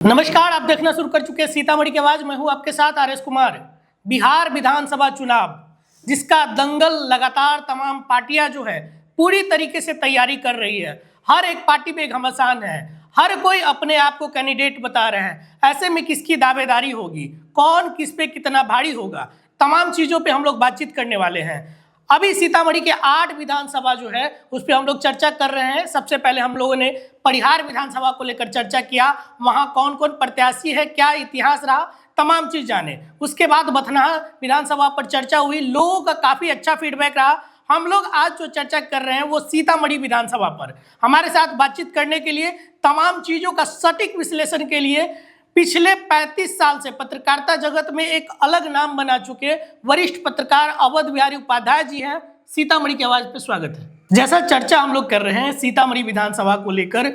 नमस्कार, आप देखना शुरू कर चुके हैं सीतामढ़ी की आवाज। मैं हूं आपके साथ आर एस कुमार। बिहार विधानसभा चुनाव जिसका दंगल लगातार तमाम पार्टियां जो है पूरी तरीके से तैयारी कर रही है। हर एक पार्टी पे घमासान है, हर कोई अपने आप को कैंडिडेट बता रहे हैं। ऐसे में किसकी दावेदारी होगी, कौन किस पे कितना भारी होगा, तमाम चीजों पे हम लोग बातचीत करने वाले हैं। अभी सीतामढ़ी के 8 विधानसभा जो है उस पर हम लोग चर्चा कर रहे हैं। सबसे पहले हम लोगों ने परिहार विधानसभा को लेकर चर्चा किया, वहां कौन कौन प्रत्याशी है, क्या इतिहास रहा, तमाम चीज जाने। उसके बाद बथनाहा विधानसभा पर चर्चा हुई, लोगों का काफी अच्छा फीडबैक रहा। हम लोग आज जो चर्चा कर रहे हैं वो सीतामढ़ी विधानसभा पर। हमारे साथ बातचीत करने के लिए, तमाम चीजों का सटीक विश्लेषण के लिए पिछले 35 साल से पत्रकारिता जगत में एक अलग नाम बना चुके वरिष्ठ पत्रकार अवध बिहारी उपाध्याय जी हैं। सीतामढ़ी की आवाज पे स्वागत है। जैसा चर्चा हम लोग कर रहे हैं सीतामढ़ी विधानसभा को लेकर,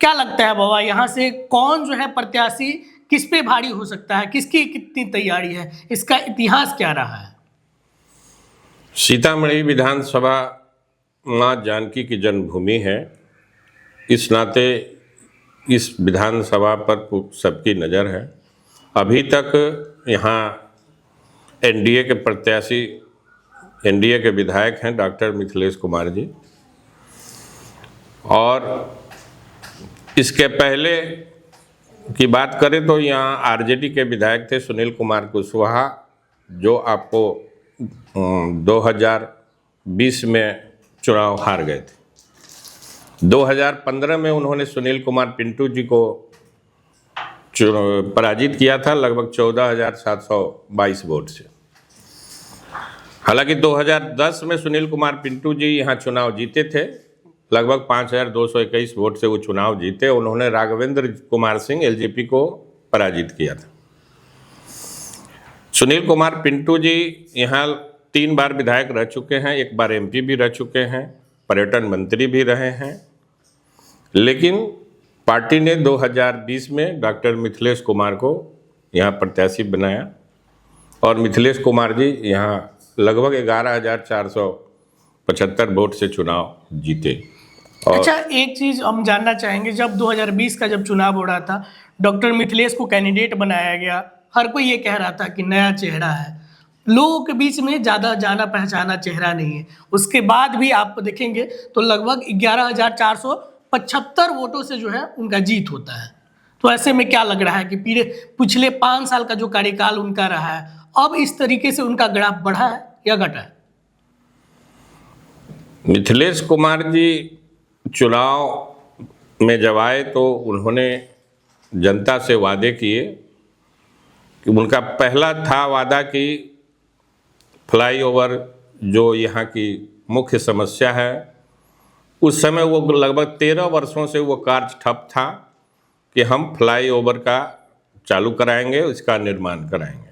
क्या लगता है बाबा, यहाँ से कौन जो है प्रत्याशी किस पे भारी हो सकता है, किसकी कितनी तैयारी है, इसका इतिहास क्या रहा है? सीतामढ़ी विधानसभा माँ जानकी की जन्मभूमि है। इस नाते इस विधानसभा पर सबकी नज़र है। अभी तक यहाँ एनडीए के प्रत्याशी, एनडीए के विधायक हैं डॉक्टर मिथिलेश कुमार जी, और इसके पहले की बात करें तो यहाँ आरजेडी के विधायक थे सुनील कुमार कुशवाहा, जो आपको 2020 में चुनाव हार गए थे। 2015 में उन्होंने सुनील कुमार पिंटू जी को पराजित किया था लगभग 14,722 वोट से। हालांकि 2010 में सुनील कुमार पिंटू जी यहाँ चुनाव जीते थे, लगभग 5,221 वोट से वो चुनाव जीते। उन्होंने राघवेंद्र कुमार सिंह एलजेपी को पराजित किया था। सुनील कुमार पिंटू जी यहाँ 3 बार विधायक रह चुके हैं, 1 बार एमपी भी रह चुके हैं, पर्यटन मंत्री भी रहे हैं। लेकिन पार्टी ने 2020 में डॉक्टर मिथिलेश कुमार को यहाँ प्रत्याशी बनाया और मिथिलेश कुमार जी यहाँ लगभग 11,475 वोट से चुनाव जीते। अच्छा, एक चीज हम जानना चाहेंगे, जब 2020 का जब चुनाव हो रहा था, डॉक्टर मिथिलेश को कैंडिडेट बनाया गया। हर कोई ये कह रहा था कि नया चेहरा है, लोगों के बीच में ज़्यादा जाना पहचाना चेहरा नहीं है। उसके बाद भी आप देखेंगे तो लगभग 11,475 वोटों से जो है उनका जीत होता है। तो ऐसे में क्या लग रहा है कि पिछले 5 साल का जो कार्यकाल उनका रहा है, अब इस तरीके से उनका ग्राफ बढ़ा है या घटा है? मिथिलेश कुमार जी चुनाव में जब आए तो उन्होंने जनता से वादे किए कि उनका पहला था वादा कि फ्लाईओवर जो यहाँ की मुख्य समस्या है, उस समय वो लगभग 13 वर्षों से वो कार्य ठप था कि हम फ्लाईओवर का चालू कराएंगे, इसका निर्माण कराएंगे।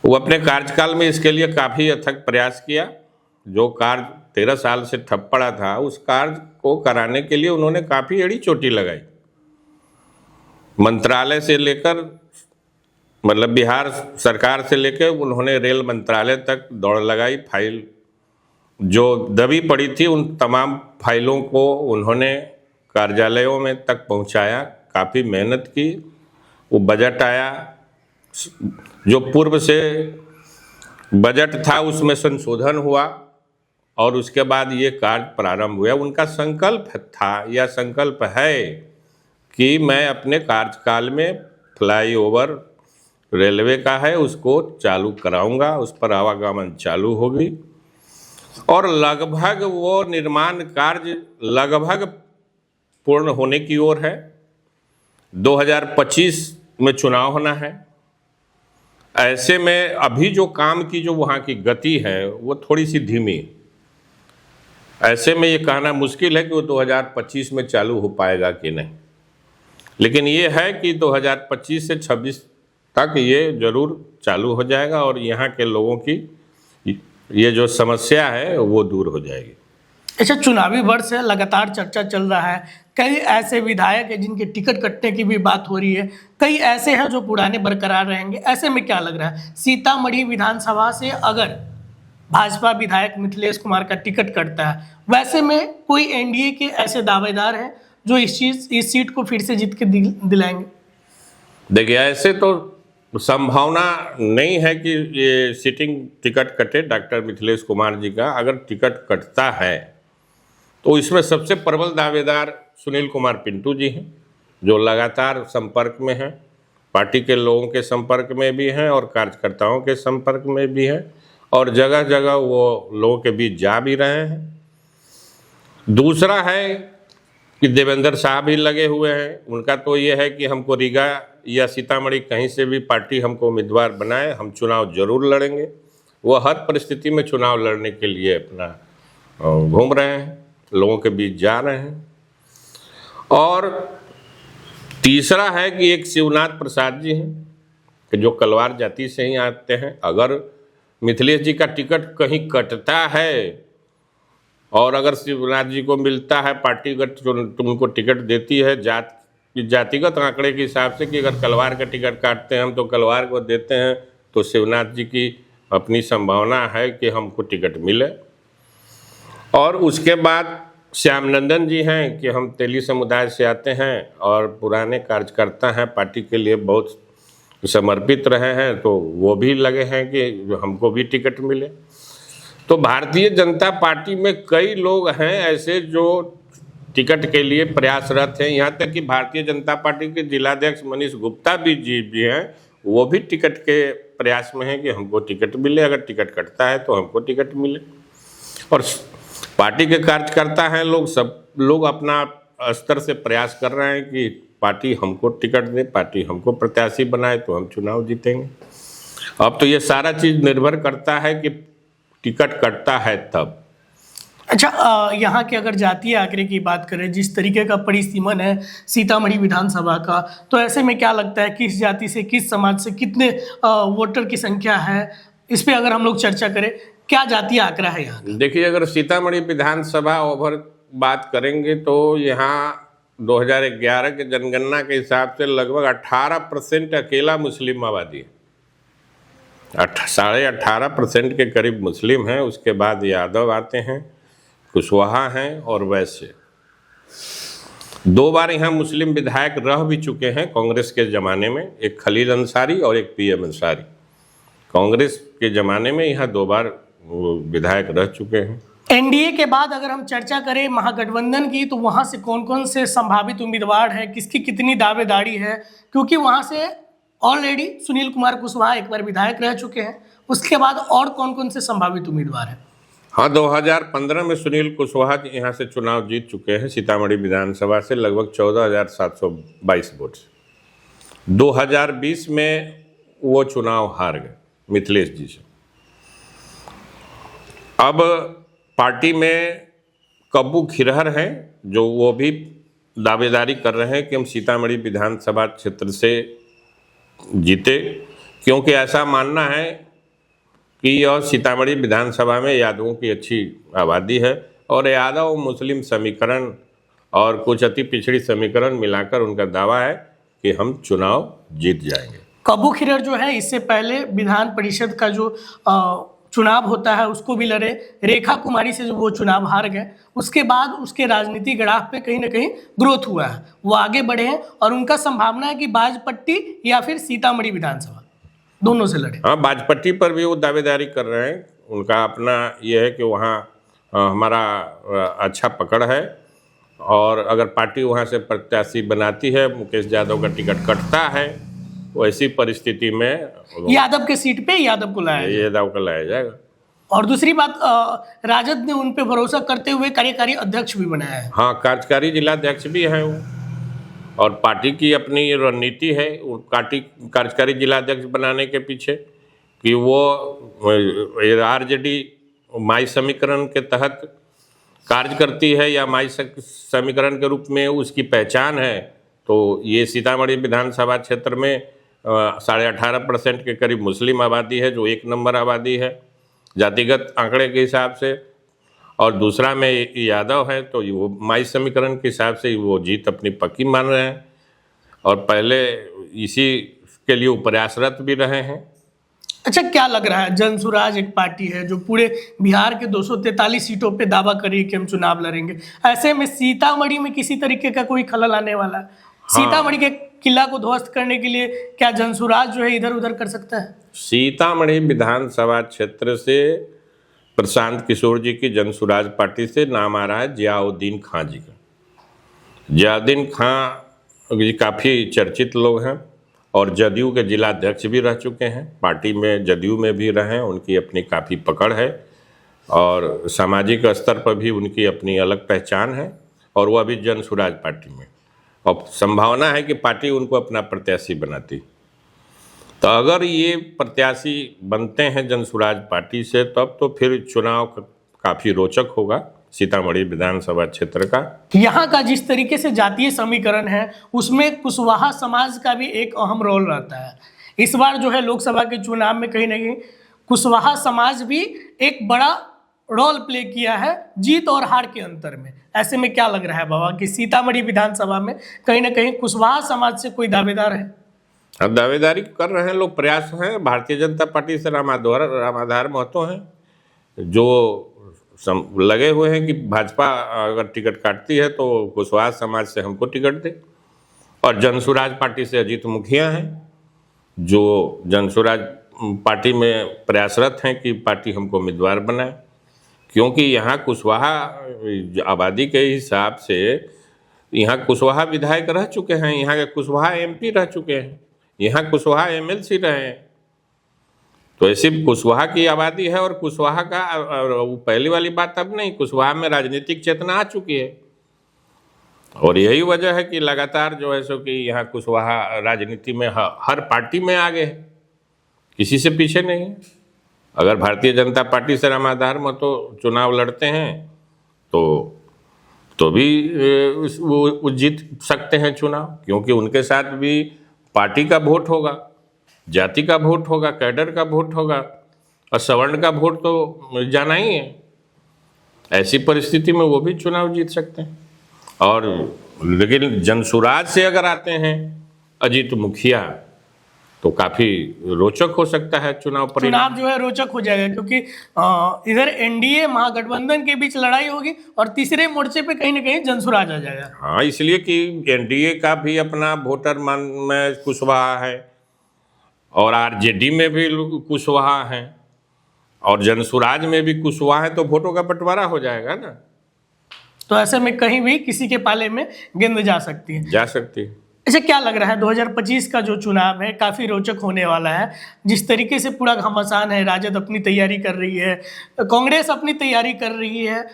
वो अपने कार्यकाल में इसके लिए काफ़ी अथक प्रयास किया। जो कार्य 13 साल से ठप पड़ा था, उस कार्य को कराने के लिए उन्होंने काफ़ी एड़ी चोटी लगाई। मंत्रालय से लेकर, मतलब बिहार सरकार से लेकर उन्होंने रेल मंत्रालय तक दौड़ लगाई। फाइल जो दबी पड़ी थी उन तमाम फाइलों को उन्होंने कार्यालयों में तक पहुंचाया, काफ़ी मेहनत की। वो बजट आया, जो पूर्व से बजट था उसमें संशोधन हुआ और उसके बाद ये कार्य प्रारंभ हुआ। उनका संकल्प था या संकल्प है कि मैं अपने कार्यकाल में फ्लाईओवर रेलवे का है उसको चालू कराऊंगा, उस पर आवागमन चालू होगी और लगभग वो निर्माण कार्य लगभग पूर्ण होने की ओर है। 2025 में चुनाव होना है। ऐसे में अभी जो काम की जो वहाँ की गति है वो थोड़ी सी धीमी। ऐसे में ये कहना मुश्किल है कि वो 2025 में चालू हो पाएगा कि नहीं, लेकिन ये है कि 2025 से 26 तक ये जरूर चालू हो जाएगा और यहाँ के लोगों की ये जो समस्या है वो दूर हो जाएगी। अच्छा, चुनावी वर्ष है, लगातार चर्चा चल रहा है। कई ऐसे विधायक हैं जिनके टिकट कटने की भी बात हो रही है, कई ऐसे हैं जो पुराने बरकरार रहेंगे। ऐसे में क्या लग रहा है, सीतामढ़ी विधानसभा से अगर भाजपा विधायक मिथिलेश कुमार का टिकट कटता है, वैसे में कोई एनडीए के ऐसे दावेदार हैं जो इस सीट को फिर से जीत के दिलाएंगे? देखिए, ऐसे तो संभावना नहीं है कि ये सिटिंग टिकट कटे डॉक्टर मिथिलेश कुमार जी का। अगर टिकट कटता है तो इसमें सबसे प्रबल दावेदार सुनील कुमार पिंटू जी हैं, जो लगातार संपर्क में हैं, पार्टी के लोगों के संपर्क में भी हैं और कार्यकर्ताओं के संपर्क में भी हैं, और जगह जगह वो लोगों के बीच जा भी रहे हैं। दूसरा है कि देवेंद्र शाह भी लगे हुए हैं। उनका तो ये है कि हमको रीगा या सीतामढ़ी कहीं से भी पार्टी हमको उम्मीदवार बनाए, हम चुनाव जरूर लड़ेंगे। वो हर परिस्थिति में चुनाव लड़ने के लिए अपना घूम रहे हैं, लोगों के बीच जा रहे हैं। और तीसरा है कि एक शिवनाथ प्रसाद जी हैं कि जो कलवार जाति से ही आते हैं। अगर मिथिलेश जी का टिकट कहीं कटता है और अगर शिवनाथ जी को मिलता है, पार्टी अगर तुमको टिकट देती है जातिगत आंकड़े के हिसाब से कि अगर कलवार का टिकट काटते हैं हम तो कलवार को देते हैं, तो शिवनाथ जी की अपनी संभावना है कि हमको टिकट मिले। और उसके बाद श्यामनंदन जी हैं कि हम तेली समुदाय से आते हैं और पुराने कार्यकर्ता हैं, पार्टी के लिए बहुत समर्पित रहे हैं, तो वो भी लगे हैं कि हमको भी टिकट मिले। तो भारतीय जनता पार्टी में कई लोग हैं ऐसे जो टिकट के लिए प्रयासरत हैं। यहाँ तक कि भारतीय जनता पार्टी के जिलाध्यक्ष मनीष गुप्ता भी हैं, वो भी टिकट के प्रयास में हैं कि हमको टिकट मिले, अगर टिकट कटता है तो हमको टिकट मिले। और पार्टी के कार्यकर्ता हैं लोग, सब लोग अपना स्तर से प्रयास कर रहे हैं कि पार्टी हमको टिकट दे, पार्टी हमको प्रत्याशी बनाए तो हम चुनाव जीतेंगे। अब तो ये सारा चीज़ निर्भर करता है कि टिकट कटता है तब। अच्छा, यहाँ के अगर जातीय आंकड़े की बात करें, जिस तरीके का परिसीमन है सीतामढ़ी विधानसभा का, तो ऐसे में क्या लगता है किस जाति से, किस समाज से कितने वोटर की संख्या है, इस पे अगर हम लोग चर्चा करें, क्या जातीय आंकड़ा है यहाँ? देखिए, अगर सीतामढ़ी विधानसभा ओवर बात करेंगे तो यहाँ 2011 के जनगणना के हिसाब से लगभग 18% अकेला मुस्लिम आबादी है। 18.5% के करीब मुस्लिम हैं। उसके बाद यादव आते हैं, कुशवाहा हैं और वैश्य। 2 बार यहाँ मुस्लिम विधायक रह भी चुके हैं कांग्रेस के ज़माने में, एक खलील अंसारी और एक PM अंसारी। कांग्रेस के ज़माने में यहाँ 2 बार विधायक रह चुके हैं। एनडीए के बाद अगर हम चर्चा करें महागठबंधन की, तो वहाँ से कौन कौन से संभावित उम्मीदवार हैं, किसकी कितनी दावेदारी है? क्योंकि वहाँ से ऑलरेडी सुनील कुमार कुशवाहा एक बार विधायक रह चुके हैं, उसके बाद और कौन कौन से संभावित उम्मीदवार हैं? हाँ, 2015 में सुनील कुशवाहा यहाँ से चुनाव जीत चुके हैं सीतामढ़ी विधानसभा से लगभग 14,722 वोट से। 2020 में वो चुनाव हार गए मिथिलेश जी से। अब पार्टी में कब्बू खिरहर हैं जो वो भी दावेदारी कर रहे हैं कि हम सीतामढ़ी विधानसभा क्षेत्र से जीते, क्योंकि ऐसा मानना है कि यह सीतामढ़ी विधानसभा में यादवों की अच्छी आबादी है और यादव मुस्लिम समीकरण और कुछ अति पिछड़ी समीकरण मिलाकर उनका दावा है कि हम चुनाव जीत जाएंगे। कब्बू खिरहर जो है, इससे पहले विधान परिषद का जो चुनाव होता है उसको भी लड़े, रेखा कुमारी से जो वो चुनाव हार गए, उसके बाद उसके राजनीतिक ग्राफ पे कहीं ना कहीं ग्रोथ हुआ है, वो आगे बढ़े हैं और उनका संभावना है कि बाजपट्टी या फिर सीतामढ़ी विधानसभा दोनों से लड़े। हाँ, बाजपट्टी पर भी वो दावेदारी कर रहे हैं। उनका अपना ये है कि वहाँ हमारा अच्छा पकड़ है और अगर पार्टी वहाँ से प्रत्याशी बनाती है, मुकेश यादव का टिकट कटता है, वैसी परिस्थिति में यादव के सीट पे यादव को लाया जाएगा। और दूसरी बात, राजद ने उन पे भरोसा करते हुए कार्यकारी अध्यक्ष भी बनाया है। हाँ, कार्यकारी जिलाध्यक्ष भी हैं वो, और पार्टी की अपनी रणनीति है कार्यकारी जिलाध्यक्ष बनाने के पीछे कि वो RJD माई समीकरण के तहत कार्य करती है या माई समीकरण के रूप में उसकी पहचान है। तो ये सीतामढ़ी विधानसभा क्षेत्र में 18.5% के करीब मुस्लिम आबादी है, जो 1 नंबर आबादी है जातिगत आंकड़े के हिसाब से, और दूसरा में यादव है, तो वो माई समीकरण के हिसाब से वो जीत अपनी पक्की मान रहे हैं और पहले इसी के लिए प्रयासरत भी रहे हैं। अच्छा, क्या लग रहा है, जनसुराज एक पार्टी है जो पूरे बिहार के 243 सीटों पे दावा कर रही है कि हम चुनाव लड़ेंगे, ऐसे में सीतामढ़ी में किसी तरीके का कोई खलल आने वाला है? सीतामढ़ी के किला को ध्वस्त करने के लिए क्या जनसुराज जो है इधर उधर कर सकता है? सीतामढ़ी विधानसभा क्षेत्र से प्रशांत किशोर जी की जनसुराज पार्टी से नाम आ रहा है जियाउद्दीन खां जी का। जियाउद्दीन खां जी काफ़ी चर्चित लोग हैं और जदयू के जिला अध्यक्ष भी रह चुके हैं, पार्टी में जदयू में भी रहे, उनकी अपनी काफ़ी पकड़ है और सामाजिक स्तर पर भी उनकी अपनी अलग पहचान है और वह भी जनसुराज पार्टी में, और संभावना है कि पार्टी उनको अपना प्रत्याशी बनाती। तो अगर ये प्रत्याशी बनते हैं जनसुराज पार्टी से तब तो फिर चुनाव काफ़ी रोचक होगा सीतामढ़ी विधानसभा क्षेत्र का। यहाँ का जिस तरीके से जातीय समीकरण है उसमें कुशवाहा समाज का भी एक अहम रोल रहता है। इस बार जो है लोकसभा के चुनाव में कहीं ना कहीं कुशवाहा समाज भी एक बड़ा रोल प्ले किया है जीत और हार के अंतर में। ऐसे में क्या लग रहा है बाबा कि सीतामढ़ी विधानसभा में कहीं ना कहीं कुशवाहा समाज से कोई दावेदार है? अब दावेदारी कर रहे हैं लोग, प्रयास हैं। भारतीय जनता पार्टी से रामाधार महतो हैं जो लगे हुए हैं कि भाजपा अगर टिकट काटती है तो कुशवाहा समाज से हमको टिकट दे, और जनसुराज पार्टी से अजीत मुखिया हैं जो जनसुराज पार्टी में प्रयासरत हैं कि पार्टी हमको उम्मीदवार बनाए, क्योंकि यहाँ कुशवाहा आबादी के हिसाब से यहाँ कुशवाहा विधायक रह चुके हैं, यहाँ के कुशवाहा एमपी रह चुके हैं, यहाँ कुशवाहा एमएलसी रहे हैं। तो ऐसी कुशवाहा की आबादी है और कुशवाहा का पहली वाली बात अब नहीं, कुशवाहा में राजनीतिक चेतना आ चुकी है और यही वजह है कि लगातार जो है सो कि यहाँ कुशवाहा राजनीति में हर पार्टी में आगे है, किसी से पीछे नहीं है। अगर भारतीय जनता पार्टी से रामाधार महतो चुनाव लड़ते हैं तो भी वो जीत सकते हैं चुनाव, क्योंकि उनके साथ भी पार्टी का वोट होगा, जाति का वोट होगा, कैडर का वोट होगा और सवर्ण का वोट तो जाना ही है। ऐसी परिस्थिति में वो भी चुनाव जीत सकते हैं। और लेकिन जनसुराज से अगर आते हैं अजीत मुखिया तो काफ़ी रोचक हो सकता है चुनाव परिणाम। चुनाव जो है रोचक हो जाएगा क्योंकि इधर एनडीए महागठबंधन के बीच लड़ाई होगी और तीसरे मोर्चे पे कहीं ना कहीं जनसुराज आ जाएगा। हाँ, इसलिए कि एनडीए का भी अपना वोटर मन में कुशवाहा है और आरजेडी में भी कुशवाहा हैं और जनसुराज में भी कुशवाहा है, तो वोटों का बंटवारा हो जाएगा ना। तो ऐसे में कहीं भी किसी के पाले में गेंद जा सकती है। जा सकती है। अच्छा, क्या लग रहा है 2025 का जो चुनाव है काफ़ी रोचक होने वाला है? जिस तरीके से पूरा घमासान है, राजद अपनी तैयारी कर रही है, कांग्रेस अपनी तैयारी कर रही है,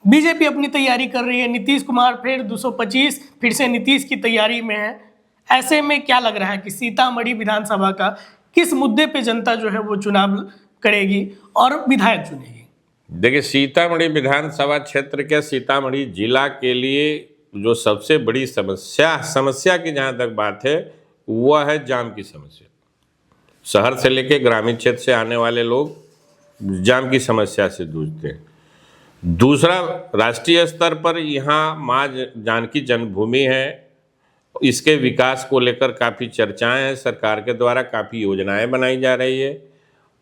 बीजेपी अपनी तैयारी कर रही है, नीतीश कुमार फिर 225 फिर से नीतीश की तैयारी में है। ऐसे में क्या लग रहा है कि सीतामढ़ी विधानसभा का किस मुद्दे पे जनता जो है वो चुनाव करेगी और विधायक चुनेगी? देखिए, सीतामढ़ी विधानसभा क्षेत्र के सीतामढ़ी जिला के लिए जो सबसे बड़ी समस्या की जहाँ तक बात है वह है जाम की समस्या। शहर से लेकर ग्रामीण क्षेत्र से आने वाले लोग जाम की समस्या से जूझते हैं। दूसरा, राष्ट्रीय स्तर पर यहाँ माँ जानकी जन्मभूमि है, इसके विकास को लेकर काफ़ी चर्चाएं हैं, सरकार के द्वारा काफ़ी योजनाएं बनाई जा रही है।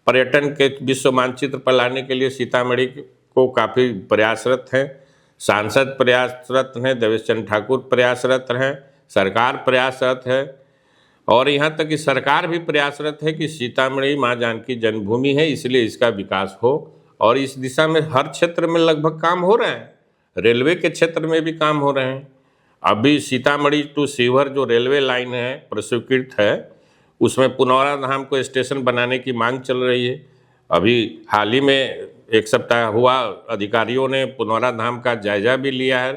पर्यटन के विश्व मानचित्र पर लाने के लिए सीतामढ़ी को काफ़ी प्रयासरत हैं, सांसद प्रयासरत हैं, देवेश चंद्र ठाकुर प्रयासरत हैं, सरकार प्रयासरत है और यहाँ तक कि सरकार भी प्रयासरत है कि सीतामढ़ी माँ जानकी जन्मभूमि है, इसलिए इसका विकास हो और इस दिशा में हर क्षेत्र में लगभग काम हो रहे हैं। रेलवे के क्षेत्र में भी काम हो रहे हैं। अभी सीतामढ़ी टू शिवहर जो रेलवे लाइन है प्रस्वीकृत है, उसमें पुनौरा धाम को स्टेशन बनाने की मांग चल रही है। अभी हाल ही में एक सप्ताह हुआ, अधिकारियों ने पुनौरा धाम का जायजा भी लिया है।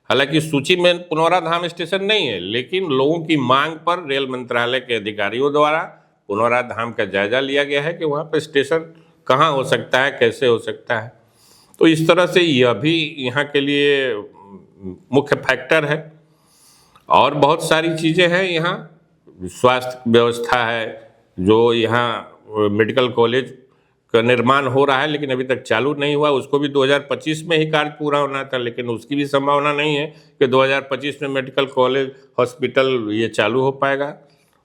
हालांकि सूची में पुनौरा धाम स्टेशन नहीं है, लेकिन लोगों की मांग पर रेल मंत्रालय के अधिकारियों द्वारा पुनौरा धाम का जायजा लिया गया है कि वहाँ पर स्टेशन कहाँ हो सकता है, कैसे हो सकता है। तो इस तरह से यह भी यहाँ के लिए मुख्य फैक्टर है और बहुत सारी चीज़ें हैं। यहाँ स्वास्थ्य व्यवस्था है, जो यहाँ मेडिकल कॉलेज का निर्माण हो रहा है लेकिन अभी तक चालू नहीं हुआ, उसको भी 2025 में ही कार्य पूरा होना था, लेकिन उसकी भी संभावना नहीं है कि 2025 में मेडिकल कॉलेज हॉस्पिटल ये चालू हो पाएगा,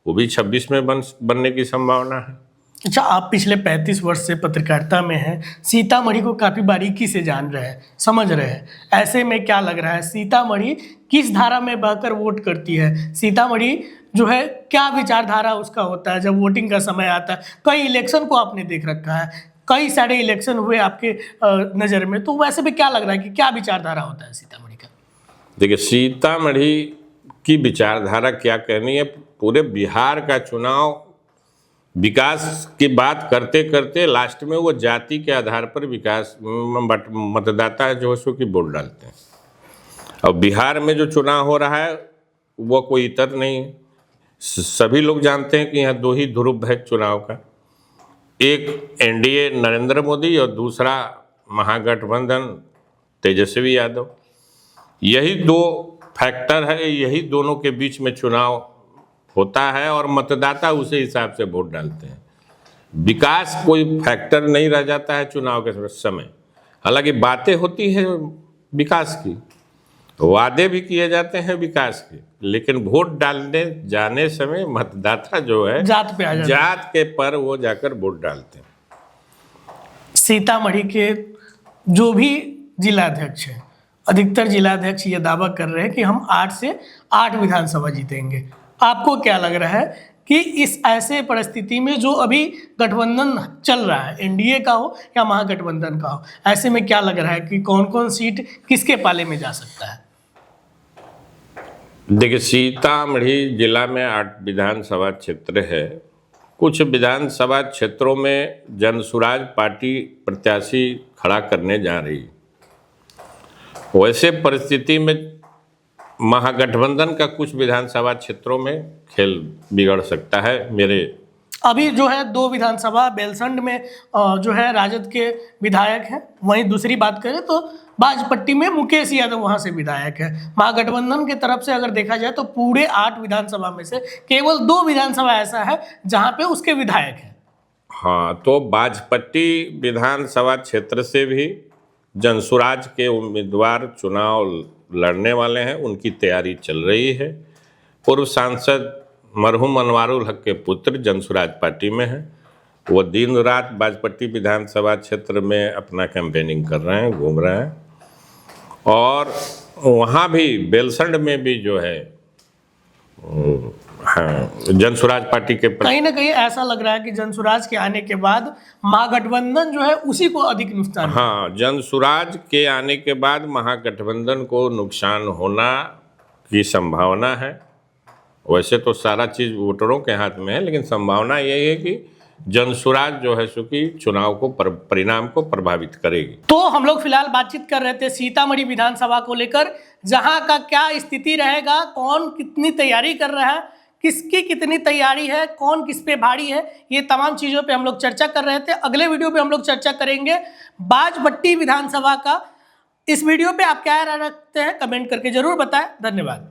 वो भी 26 में बनने की संभावना है। अच्छा, आप पिछले 35 वर्ष से पत्रकारिता में हैं, सीतामढ़ी को काफ़ी बारीकी से जान रहे हैं, समझ रहे हैं। ऐसे में क्या लग रहा है, सीतामढ़ी किस धारा में बहकर वोट करती है? सीतामढ़ी जो है क्या विचारधारा उसका होता है जब वोटिंग का समय आता है? कई इलेक्शन को आपने देख रखा है, कई सारे इलेक्शन हुए आपके नज़र में, तो वैसे में क्या लग रहा है कि क्या विचारधारा होता है सीतामढ़ी का? देखिए, सीतामढ़ी की विचारधारा क्या कहनी है, पूरे बिहार का चुनाव विकास की बात करते करते लास्ट में वो जाति के आधार पर विकास मतदाता जो है सो की वोट डालते हैं। और बिहार में जो चुनाव हो रहा है वो कोई इतर नहीं है। सभी लोग जानते हैं कि यहाँ दो ही ध्रुव है चुनाव का, एक एनडीए नरेंद्र मोदी और दूसरा महागठबंधन तेजस्वी यादव। यही दो फैक्टर है, यही दोनों के बीच में चुनाव होता है और मतदाता उसी हिसाब से वोट डालते हैं। विकास कोई फैक्टर नहीं रह जाता है चुनाव के समय। हालांकि बातें होती हैं विकास की, वादे भी किए जाते हैं विकास के, लेकिन वोट डालने जाने समय मतदाता जो है जात पे आ जाता है, जात के पर वो जाकर वोट डालते हैं। सीतामढ़ी के जो भी जिलाध्यक्ष हैं, अधिकतर जिलाध्यक्ष ये दावा कर रहे हैं कि हम 8 से 8 विधानसभा जीतेंगे। आपको क्या लग रहा है कि इस ऐसे परिस्थिति में जो अभी गठबंधन चल रहा है, एनडीए का हो या महागठबंधन का हो, ऐसे में क्या लग रहा है कि कौन कौन सीट किसके पाले में जा सकता है? देखिए, सीतामढ़ी जिला में 8 विधानसभा क्षेत्र है। कुछ विधानसभा क्षेत्रों में जनसुराज पार्टी प्रत्याशी खड़ा करने जा रही है। वैसे परिस्थिति में महागठबंधन का कुछ विधानसभा क्षेत्रों में खेल बिगड़ सकता है। मेरे अभी जो है 2 विधानसभा बेलसंड में जो है राजद के विधायक हैं। वहीं दूसरी बात करें तो बाजपट्टी में मुकेश यादव वहां से विधायक है। महागठबंधन की तरफ से अगर देखा जाए तो पूरे 8 विधानसभा में से केवल 2 विधानसभा ऐसा है जहां पे उसके विधायक हैं। हाँ, तो बाजपट्टी विधानसभा क्षेत्र से भी जनसुराज के उम्मीदवार चुनाव लड़ने वाले हैं, उनकी तैयारी चल रही है। पूर्व सांसद मरहूम अनवारुल हक के पुत्र जनसुराज पार्टी में हैं। वो दिन रात बाजपट्टी विधानसभा क्षेत्र में अपना कैंपेनिंग कर रहे हैं, घूम रहे हैं। और वहाँ भी बेलसंड में भी जो है हाँ, जनसुराज पार्टी के कहीं ना कहीं ऐसा लग रहा है कि जनसुराज के आने के बाद महागठबंधन जो है उसी को अधिक नुकसान। हाँ, जनसुराज के आने के बाद महागठबंधन को नुकसान होना की संभावना है। वैसे तो सारा चीज़ वोटरों के हाथ में है, लेकिन संभावना यही है कि जनसुराज जो है सो कि चुनाव को परिणाम को प्रभावित करेगी। तो हम लोग फिलहाल बातचीत कर रहे थे सीतामढ़ी विधानसभा को लेकर, जहां का क्या स्थिति रहेगा, कौन कितनी तैयारी कर रहा है, किसकी कितनी तैयारी है, कौन किस पे भारी है, ये तमाम चीज़ों पे हम लोग चर्चा कर रहे थे। अगले वीडियो पे हम लोग चर्चा करेंगे बाजपट्टी विधानसभा का। इस वीडियो पे आप क्या राय रखते हैं कमेंट करके जरूर बताएं। धन्यवाद।